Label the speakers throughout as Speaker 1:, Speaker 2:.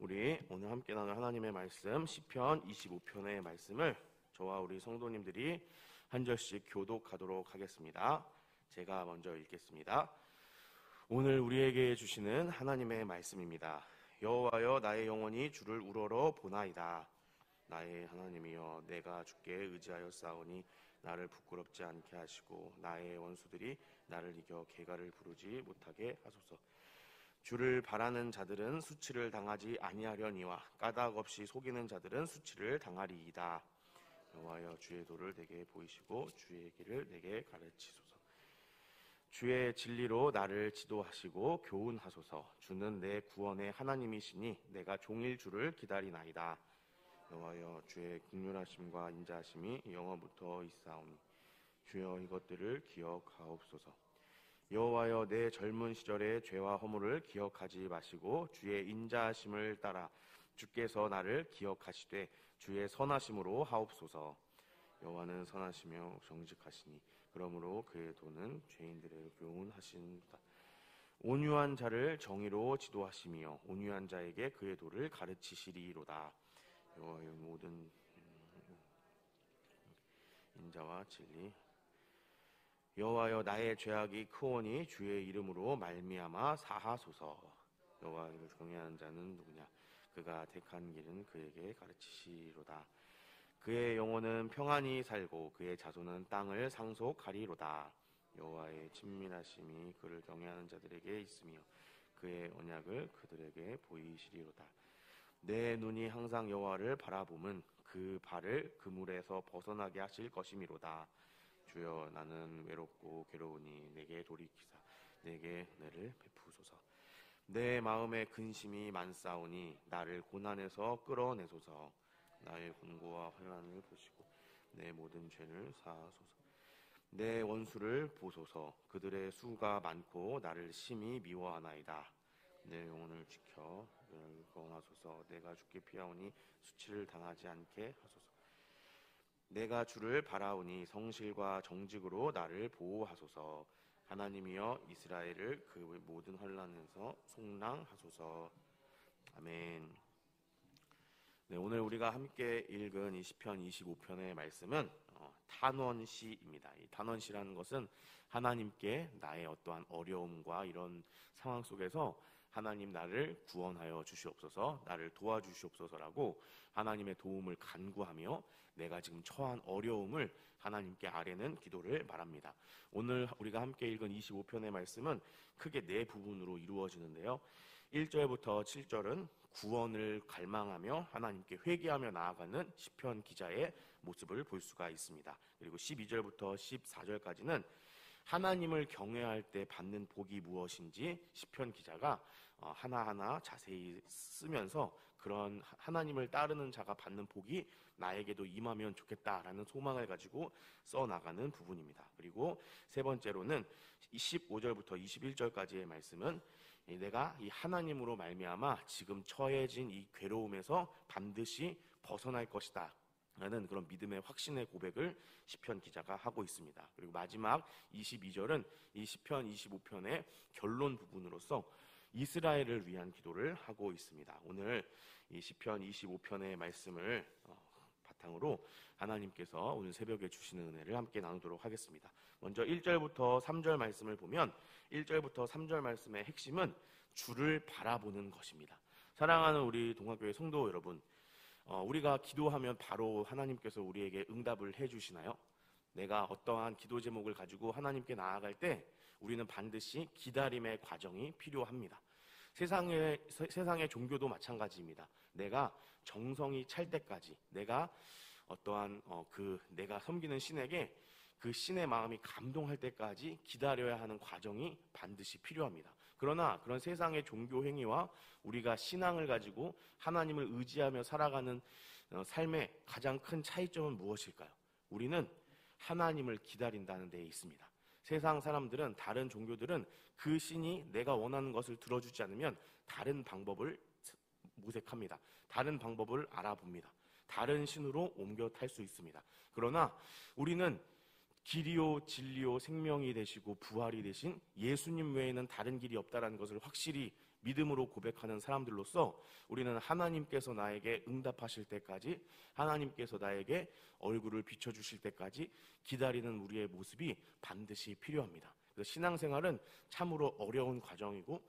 Speaker 1: 우리 오늘 함께 나눌 하나님의 말씀 시편 25편의 말씀을 저와 우리 성도님들이 한 절씩 교독하도록 하겠습니다. 제가 먼저 읽겠습니다. 오늘 우리에게 주시는 하나님의 말씀입니다. 여호와여, 나의 영혼이 주를 우러러 보나이다. 나의 하나님이여, 내가 주께 의지하여 싸우니 나를 부끄럽지 않게 하시고 나의 원수들이 나를 이겨 개가를 부르지 못하게 하소서. 주를 바라는 자들은 수치를 당하지 아니하려니와 까닭 없이 속이는 자들은 수치를 당하리이다. 여호와여, 주의 도를 내게 보이시고 주의 길을 내게 가르치소서. 주의 진리로 나를 지도하시고 교훈하소서. 주는 내 구원의 하나님이시니 내가 종일 주를 기다리나이다. 여호와여, 주의 긍휼하심과 인자하심이 영원부터 있사오니 주여 이것들을 기억하옵소서. 여호와여, 내 젊은 시절의 죄와 허물을 기억하지 마시고 주의 인자하심을 따라 주께서 나를 기억하시되 주의 선하심으로 하옵소서. 여호와는 선하시며 정직하시니 그러므로 그의 도는 죄인들을 교훈하신다. 온유한 자를 정의로 지도하시며 온유한 자에게 그의 도를 가르치시리로다. 여호와의 모든 인자와 진리. 여호와여, 나의 죄악이 크오니 주의 이름으로 말미암아 사하소서. 여호와를 경외하는 자는 누구냐? 그가 택한 길은 그에게 가르치시리로다. 그의 영혼은 평안히 살고 그의 자손은 땅을 상속하리로다. 여호와의 친밀하심이 그를 경외하는 자들에게 있으며 그의 언약을 그들에게 보이시리로다. 내 눈이 항상 여호와를 바라봄은 그 발을 그물에서 벗어나게 하실 것이미로다. 주여, 나는 외롭고 괴로우니 내게 돌이키사 내게 은혜를 베푸소서. 내 마음에 근심이 많사오니 나를 고난에서 끌어내소서. 나의 곤고와 환난을 보시고 내 모든 죄를 사하소서. 내 원수를 보소서. 그들의 수가 많고 나를 심히 미워하나이다. 내 영혼을 지켜 나를 구원하소서. 내가 죽게 피하오니 수치를 당하지 않게 하소서. 내가 주를 바라오니 성실과 정직으로 나를 보호하소서. 하나님이여, 이스라엘을 그 모든 환난에서 속량하소서. 아멘. 네, 오늘 우리가 함께 읽은 이 시편 25편의 말씀은 탄원시입니다. 이 탄원시라는 것은 하나님께 나의 어떠한 어려움과 이런 상황 속에서 하나님, 나를 구원하여 주시옵소서, 나를 도와주시옵소서라고 하나님의 도움을 간구하며 내가 지금 처한 어려움을 하나님께 아뢰는 기도를 말합니다. 오늘 우리가 함께 읽은 25편의 말씀은 크게 네 부분으로 이루어지는데요. 1절부터 7절은 구원을 갈망하며 하나님께 회개하며 나아가는 시편 기자의 모습을 볼 수가 있습니다. 그리고 12절부터 14절까지는 하나님을 경외할 때 받는 복이 무엇인지 시편 기자가 하나하나 자세히 쓰면서 그런 하나님을 따르는 자가 받는 복이 나에게도 임하면 좋겠다라는 소망을 가지고 써나가는 부분입니다. 그리고 세 번째로는 15절부터 21절까지의 말씀은 내가 이 하나님으로 말미암아 지금 처해진 이 괴로움에서 반드시 벗어날 것이다 라는 그런 믿음의 확신의 고백을 시편 기자가 하고 있습니다. 그리고 마지막 22절은 이 시편 25편의 결론 부분으로서 이스라엘을 위한 기도를 하고 있습니다. 오늘 이 시편 25편의 말씀을 바탕으로 하나님께서 오늘 새벽에 주시는 은혜를 함께 나누도록 하겠습니다. 먼저 1절부터 3절 말씀을 보면 1절부터 3절 말씀의 핵심은 주를 바라보는 것입니다. 사랑하는 우리 동학교의 성도 여러분, 우리가 기도하면 바로 하나님께서 우리에게 응답을 해주시나요? 내가 어떠한 기도 제목을 가지고 하나님께 나아갈 때 우리는 반드시 기다림의 과정이 필요합니다. 세상의 종교도 마찬가지입니다. 내가 정성이 찰 때까지, 내가 어떠한 내가 섬기는 신에게 그 신의 마음이 감동할 때까지 기다려야 하는 과정이 반드시 필요합니다. 그러나 그런 세상의 종교 행위와 우리가 신앙을 가지고 하나님을 의지하며 살아가는 삶의 가장 큰 차이점은 무엇일까요? 우리는 하나님을 기다린다는 데에 있습니다. 세상 사람들은, 다른 종교들은 그 신이 내가 원하는 것을 들어주지 않으면 다른 방법을 모색합니다. 다른 방법을 알아봅니다. 다른 신으로 옮겨 탈 수 있습니다. 그러나 우리는 길이요 진리요 생명이 되시고 부활이 되신 예수님 외에는 다른 길이 없다는 것을 확실히 믿음으로 고백하는 사람들로서 우리는 하나님께서 나에게 응답하실 때까지, 하나님께서 나에게 얼굴을 비춰주실 때까지 기다리는 우리의 모습이 반드시 필요합니다. 그래서 신앙생활은 참으로 어려운 과정이고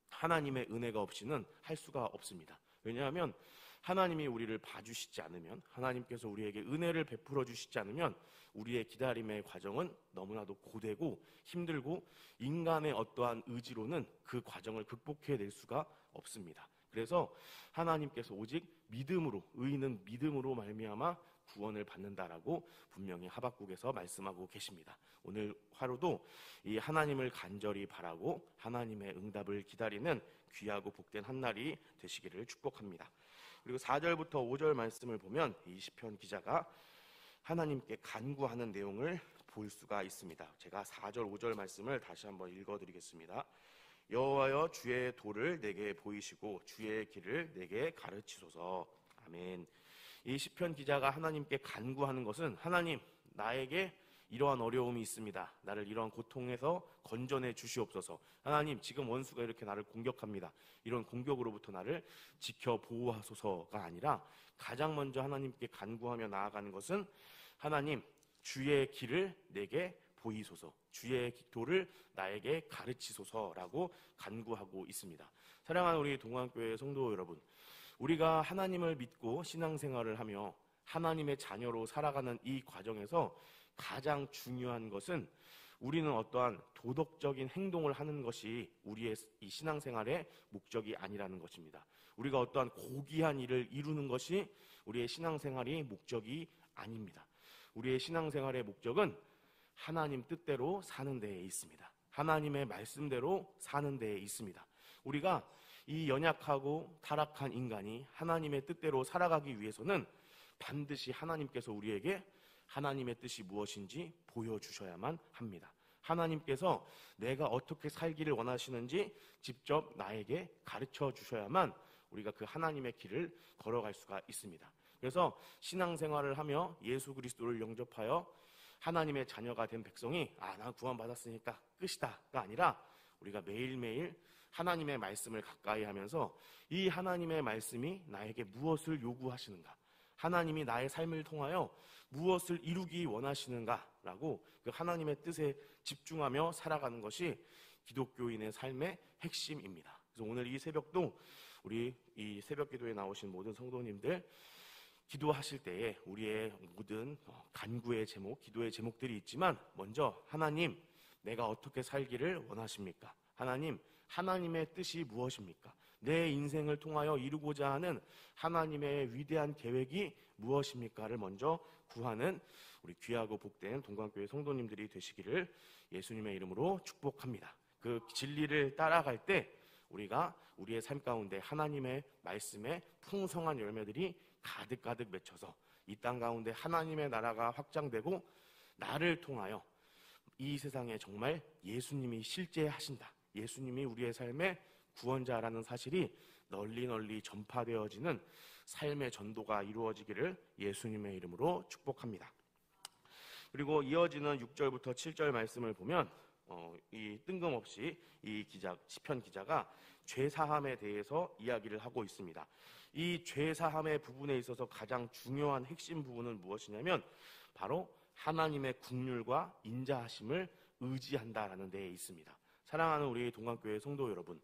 Speaker 1: 하나님의 은혜가 없이는 할 수가 없습니다. 왜냐하면 하나님이 우리를 봐주시지 않으면, 하나님께서 우리에게 은혜를 베풀어 주시지 않으면 우리의 기다림의 과정은 너무나도 고되고 힘들고 인간의 어떠한 의지로는 그 과정을 극복해낼 수가 없습니다. 그래서 하나님께서 오직 믿음으로, 의인은 믿음으로 말미암아 구원을 받는다라고 분명히 하박국에서 말씀하고 계십니다. 오늘 하루도 이 하나님을 간절히 바라고 하나님의 응답을 기다리는 귀하고 복된 한날이 되시기를 축복합니다. 그리고 4절부터 5절 말씀을 보면 이 시편 기자가 하나님께 간구하는 내용을 볼 수가 있습니다. 제가 4절 5절 말씀을 다시 한번 읽어드리겠습니다. 여호와여 주의 도를 내게 보이시고 주의 길을 내게 가르치소서. 아멘. 이 시편 기자가 하나님께 간구하는 것은, 하나님, 나에게 이러한 어려움이 있습니다. 나를 이러한 고통에서 건져내 주시옵소서. 하나님, 지금 원수가 이렇게 나를 공격합니다. 이런 공격으로부터 나를 지켜 보호하소서가 아니라 가장 먼저 하나님께 간구하며 나아가는 것은, 하나님, 주의 길을 내게 보이소서, 주의 도를 나에게 가르치소서라고 간구하고 있습니다. 사랑하는 우리 동안교회 성도 여러분, 우리가 하나님을 믿고 신앙생활을 하며 하나님의 자녀로 살아가는 이 과정에서 가장 중요한 것은, 우리는 어떠한 도덕적인 행동을 하는 것이 우리의 이 신앙생활의 목적이 아니라는 것입니다. 우리가 어떠한 고귀한 일을 이루는 것이 우리의 신앙생활이 목적이 아닙니다. 우리의 신앙생활의 목적은 하나님 뜻대로 사는 데에 있습니다. 하나님의 말씀대로 사는 데에 있습니다. 우리가 이 연약하고 타락한 인간이 하나님의 뜻대로 살아가기 위해서는 반드시 하나님께서 우리에게 하나님의 뜻이 무엇인지 보여주셔야만 합니다. 하나님께서 내가 어떻게 살기를 원하시는지 직접 나에게 가르쳐 주셔야만 우리가 그 하나님의 길을 걸어갈 수가 있습니다. 그래서 신앙생활을 하며 예수 그리스도를 영접하여 하나님의 자녀가 된 백성이 나 구원받았으니까 끝이다가 아니라, 우리가 매일매일 하나님의 말씀을 가까이 하면서 이 하나님의 말씀이 나에게 무엇을 요구하시는가, 하나님이 나의 삶을 통하여 무엇을 이루기 원하시는가라고 그 하나님의 뜻에 집중하며 살아가는 것이 기독교인의 삶의 핵심입니다. 그래서 오늘 이 새벽도 우리 이 새벽 기도에 나오신 모든 성도님들, 기도하실 때에 우리의 모든 간구의 제목, 기도의 제목들이 있지만, 먼저 하나님, 내가 어떻게 살기를 원하십니까? 하나님, 하나님의 뜻이 무엇입니까? 내 인생을 통하여 이루고자 하는 하나님의 위대한 계획이 무엇입니까를 먼저 구하는 우리 귀하고 복된 동관교회 성도님들이 되시기를 예수님의 이름으로 축복합니다. 그 진리를 따라갈 때 우리가 우리의 삶 가운데 하나님의 말씀에 풍성한 열매들이 가득가득 맺혀서 이 땅 가운데 하나님의 나라가 확장되고, 나를 통하여 이 세상에 정말 예수님이 실제하신다, 예수님이 우리의 삶의 구원자라는 사실이 널리 전파되어지는 삶의 전도가 이루어지기를 예수님의 이름으로 축복합니다. 그리고 이어지는 6절부터 7절 말씀을 보면 이 뜬금없이 이 시편 기자가 죄사함에 대해서 이야기를 하고 있습니다. 이 죄사함의 부분에 있어서 가장 중요한 핵심 부분은 무엇이냐면, 바로 하나님의 긍휼과 인자하심을 의지한다라는 데에 있습니다. 사랑하는 우리 동관교회 성도 여러분,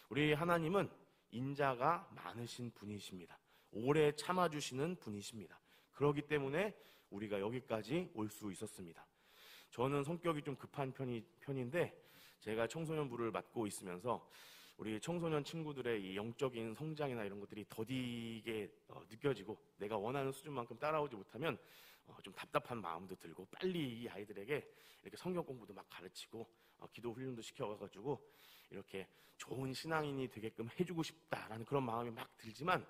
Speaker 1: 우리 하나님은 인자가 많으신 분이십니다. 오래 참아주시는 분이십니다. 그렇기 때문에 우리가 여기까지 올 수 있었습니다. 저는 성격이 좀 급한 편인데, 제가 청소년부를 맡고 있으면서 우리 청소년 친구들의 이 영적인 성장이나 이런 것들이 더디게 느껴지고, 내가 원하는 수준만큼 따라오지 못하면 좀 답답한 마음도 들고, 빨리 이 아이들에게 이렇게 성경 공부도 막 가르치고 기도 훈련도 시켜가지고 이렇게 좋은 신앙인이 되게끔 해주고 싶다라는 그런 마음이 막 들지만,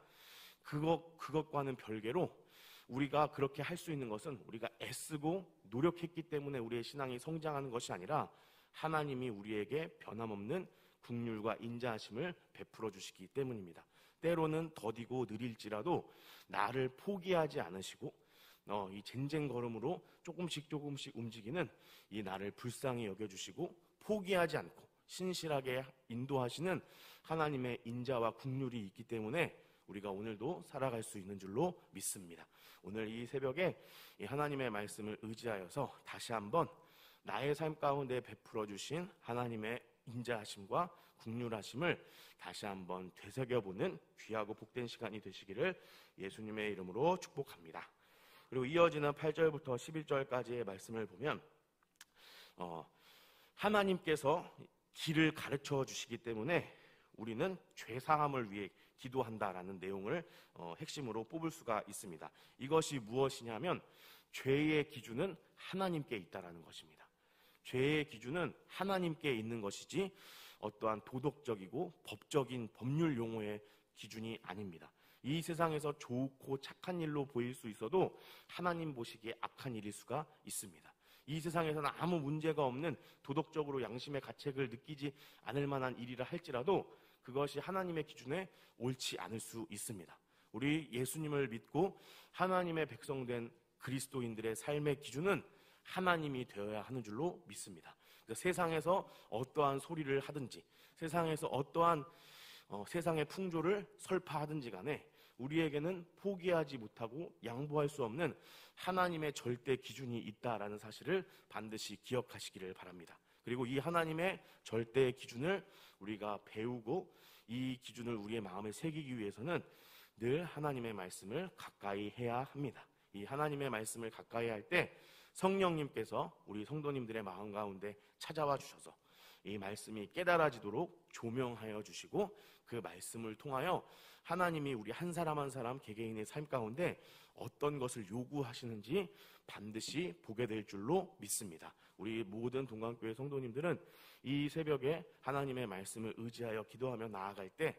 Speaker 1: 그것과는 별개로 우리가 그렇게 할 수 있는 것은 우리가 애쓰고 노력했기 때문에 우리의 신앙이 성장하는 것이 아니라, 하나님이 우리에게 변함없는 긍휼과 인자하심을 베풀어 주시기 때문입니다. 때로는 더디고 느릴지라도 나를 포기하지 않으시고, 이 쟁쟁걸음으로 조금씩 움직이는 이 나를 불쌍히 여겨주시고 포기하지 않고 신실하게 인도하시는 하나님의 인자와 긍휼이 있기 때문에 우리가 오늘도 살아갈 수 있는 줄로 믿습니다. 오늘 이 새벽에 이 하나님의 말씀을 의지하여서 다시 한번 나의 삶 가운데 베풀어 주신 하나님의 인자하심과 긍휼하심을 다시 한번 되새겨보는 귀하고 복된 시간이 되시기를 예수님의 이름으로 축복합니다. 그리고 이어지는 8절부터 11절까지의 말씀을 보면 하나님께서 길을 가르쳐 주시기 때문에 우리는 죄사함을 위해 기도한다라는 내용을 핵심으로 뽑을 수가 있습니다. 이것이 무엇이냐면 죄의 기준은 하나님께 있다라는 것입니다. 죄의 기준은 하나님께 있는 것이지 어떠한 도덕적이고 법적인 법률 용어의 기준이 아닙니다. 이 세상에서 좋고 착한 일로 보일 수 있어도 하나님 보시기에 악한 일일 수가 있습니다. 이 세상에서는 아무 문제가 없는 도덕적으로 양심의 가책을 느끼지 않을 만한 일이라 할지라도 그것이 하나님의 기준에 옳지 않을 수 있습니다. 우리 예수님을 믿고 하나님의 백성된 그리스도인들의 삶의 기준은 하나님이 되어야 하는 줄로 믿습니다. 그러니까 세상에서 어떠한 소리를 하든지 세상에서 어떠한 세상의 풍조를 설파하든지 간에 우리에게는 포기하지 못하고 양보할 수 없는 하나님의 절대 기준이 있다라는 사실을 반드시 기억하시기를 바랍니다. 그리고 이 하나님의 절대 기준을 우리가 배우고 이 기준을 우리의 마음에 새기기 위해서는 늘 하나님의 말씀을 가까이 해야 합니다. 이 하나님의 말씀을 가까이 할 때 성령님께서 우리 성도님들의 마음 가운데 찾아와 주셔서 이 말씀이 깨달아지도록 조명하여 주시고 그 말씀을 통하여 하나님이 우리 한 사람 한 사람 개개인의 삶 가운데 어떤 것을 요구하시는지 반드시 보게 될 줄로 믿습니다. 우리 모든 동강교회 성도님들은 이 새벽에 하나님의 말씀을 의지하여 기도하며 나아갈 때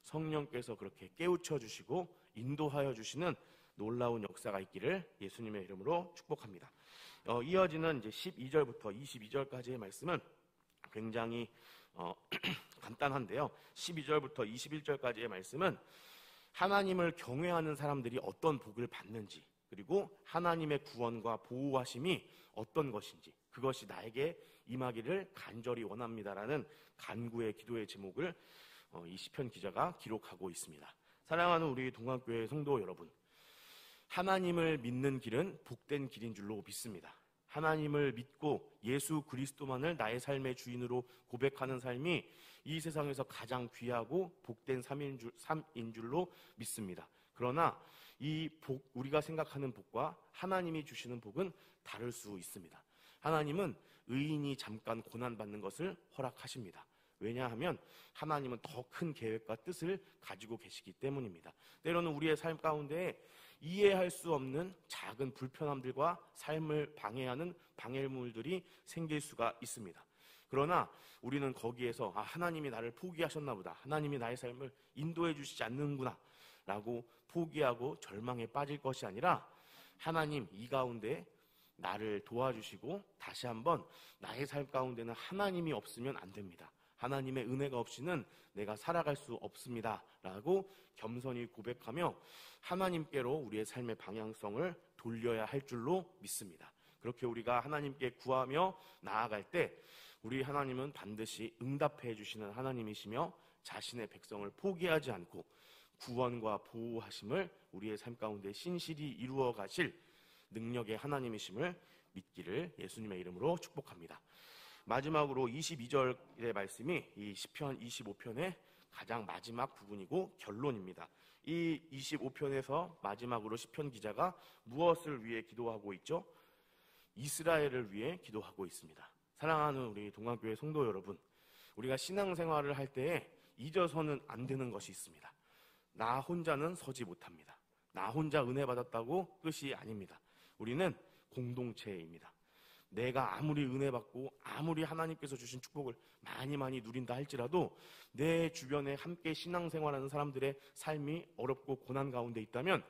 Speaker 1: 성령께서 그렇게 깨우쳐 주시고 인도하여 주시는 놀라운 역사가 있기를 예수님의 이름으로 축복합니다. 이어지는 이제 12절부터 22절까지의 말씀은 굉장히 간단한데요. 12절부터 21절까지의 말씀은 하나님을 경외하는 사람들이 어떤 복을 받는지, 그리고 하나님의 구원과 보호하심이 어떤 것인지, 그것이 나에게 임하기를 간절히 원합니다라는 간구의 기도의 제목을 이 시편 기자가 기록하고 있습니다. 사랑하는 우리 동강교회 성도 여러분, 하나님을 믿는 길은 복된 길인 줄로 믿습니다. 하나님을 믿고 예수 그리스도만을 나의 삶의 주인으로 고백하는 삶이 이 세상에서 가장 귀하고 복된 삶인 줄로 믿습니다. 그러나 이 복, 우리가 생각하는 복과 하나님이 주시는 복은 다를 수 있습니다. 하나님은 의인이 잠깐 고난받는 것을 허락하십니다. 왜냐하면 하나님은 더 큰 계획과 뜻을 가지고 계시기 때문입니다. 때로는 우리의 삶 가운데 이해할 수 없는 작은 불편함들과 삶을 방해하는 방해물들이 생길 수가 있습니다. 그러나 우리는 거기에서 하나님이 나를 포기하셨나 보다, 하나님이 나의 삶을 인도해 주시지 않는구나 라고 포기하고 절망에 빠질 것이 아니라 하나님 이 가운데 나를 도와주시고 다시 한번 나의 삶 가운데는 하나님이 없으면 안 됩니다. 하나님의 은혜가 없이는 내가 살아갈 수 없습니다 라고 겸손히 고백하며 하나님께로 우리의 삶의 방향성을 돌려야 할 줄로 믿습니다. 그렇게 우리가 하나님께 구하며 나아갈 때 우리 하나님은 반드시 응답해 주시는 하나님이시며 자신의 백성을 포기하지 않고 구원과 보호하심을 우리의 삶 가운데 신실히 이루어 가실 능력의 하나님이심을 믿기를 예수님의 이름으로 축복합니다. 마지막으로 22절의 말씀이 이 시편 25편의 가장 마지막 부분이고 결론입니다. 이 25편에서 마지막으로 시편 기자가 무엇을 위해 기도하고 있죠? 이스라엘을 위해 기도하고 있습니다. 사랑하는 우리 동강교회 성도 여러분, 우리가 신앙생활을 할 때에 잊어서는 안 되는 것이 있습니다. 나 혼자는 서지 못합니다. 나 혼자 은혜 받았다고 끝이 아닙니다. 우리는 공동체입니다. 내가 아무리 은혜 받고 아무리 하나님께서 주신 축복을 많이 누린다 할지라도 내 주변에 함께 신앙생활하는 사람들의 삶이 어렵고 고난 가운데 있다면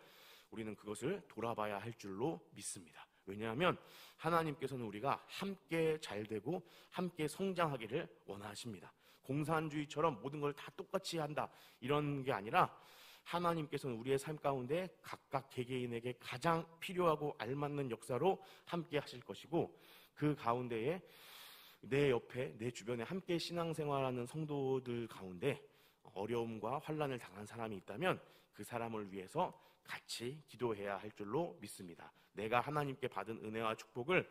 Speaker 1: 우리는 그것을 돌아봐야 할 줄로 믿습니다. 왜냐하면 하나님께서는 우리가 함께 잘되고 함께 성장하기를 원하십니다. 공산주의처럼 모든 걸 다 똑같이 한다 이런 게 아니라 하나님께서는 우리의 삶 가운데 각각 개개인에게 가장 필요하고 알맞는 역사로 함께 하실 것이고 그 가운데에 내 옆에 내 주변에 함께 신앙생활하는 성도들 가운데 어려움과 환난을 당한 사람이 있다면 그 사람을 위해서 같이 기도해야 할 줄로 믿습니다. 내가 하나님께 받은 은혜와 축복을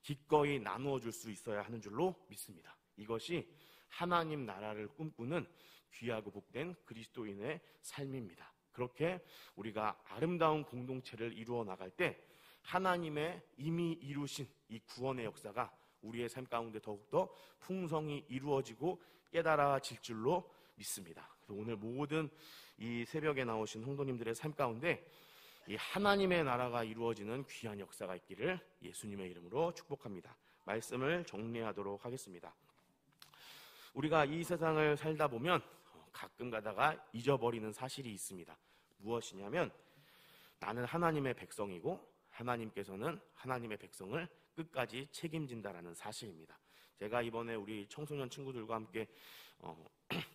Speaker 1: 기꺼이 나누어 줄 수 있어야 하는 줄로 믿습니다. 이것이 하나님 나라를 꿈꾸는 귀하고 복된 그리스도인의 삶입니다. 그렇게 우리가 아름다운 공동체를 이루어 나갈 때 하나님의 이미 이루신 이 구원의 역사가 우리의 삶 가운데 더욱더 풍성히 이루어지고 깨달아질 줄로 믿습니다. 오늘 모든 이 새벽에 나오신 성도님들의 삶 가운데 이 하나님의 나라가 이루어지는 귀한 역사가 있기를 예수님의 이름으로 축복합니다. 말씀을 정리하도록 하겠습니다. 우리가 이 세상을 살다 보면 가끔 가다가 잊어버리는 사실이 있습니다. 무엇이냐면 나는 하나님의 백성이고 하나님께서는 하나님의 백성을 끝까지 책임진다라는 사실입니다. 제가 이번에 우리 청소년 친구들과 함께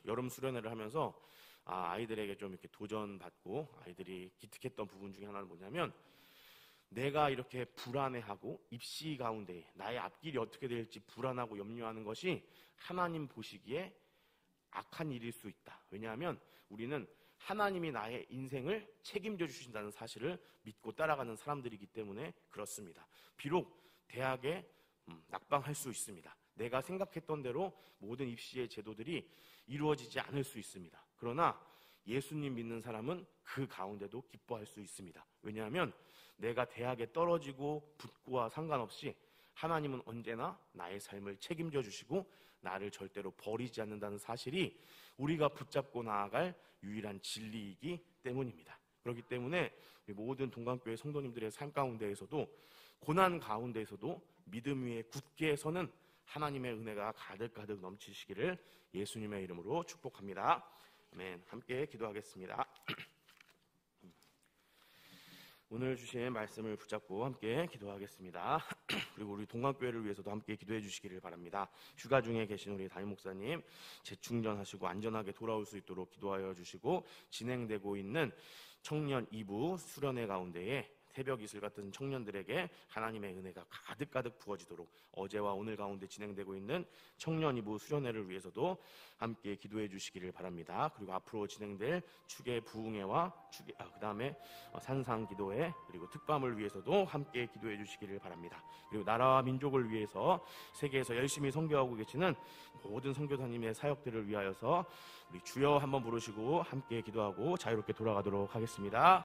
Speaker 1: 여름 수련회를 하면서 아이들에게 좀 이렇게 도전받고 아이들이 기특했던 부분 중에 하나는 뭐냐면 내가 이렇게 불안해하고 입시 가운데 나의 앞길이 어떻게 될지 불안하고 염려하는 것이 하나님 보시기에 악한 일일 수 있다. 왜냐하면 우리는 하나님이 나의 인생을 책임져 주신다는 사실을 믿고 따라가는 사람들이기 때문에 그렇습니다. 비록 대학에 낙방할 수 있습니다. 내가 생각했던 대로 모든 입시의 제도들이 이루어지지 않을 수 있습니다. 그러나 예수님 믿는 사람은 그 가운데도 기뻐할 수 있습니다. 왜냐하면 내가 대학에 떨어지고 붙고와 상관없이 하나님은 언제나 나의 삶을 책임져 주시고 나를 절대로 버리지 않는다는 사실이 우리가 붙잡고 나아갈 유일한 진리이기 때문입니다. 그렇기 때문에 모든 동강교회 성도님들의 삶 가운데에서도 고난 가운데에서도 믿음 위에 굳게 서는 하나님의 은혜가 가득가득 넘치시기를 예수님의 이름으로 축복합니다. 아멘. 함께 기도하겠습니다. 오늘 주신 말씀을 붙잡고 함께 기도하겠습니다. 그리고 우리 동강교회를 위해서도 함께 기도해 주시기를 바랍니다. 휴가 중에 계신 우리 담임 목사님 재충전하시고 안전하게 돌아올 수 있도록 기도하여 주시고, 진행되고 있는 청년 2부 수련회 가운데에 새벽 이슬 같은 청년들에게 하나님의 은혜가 가득가득 부어지도록 어제와 오늘 가운데 진행되고 있는 청년 2부 수련회를 위해서도 함께 기도해 주시기를 바랍니다. 그리고 앞으로 진행될 축의 부흥회와 그 다음에 산상기도회 그리고 특밤을 위해서도 함께 기도해 주시기를 바랍니다. 그리고 나라와 민족을 위해서 세계에서 열심히 선교하고 계시는 모든 선교사님의 사역들을 위하여서 우리 주여 한번 부르시고 함께 기도하고 자유롭게 돌아가도록 하겠습니다.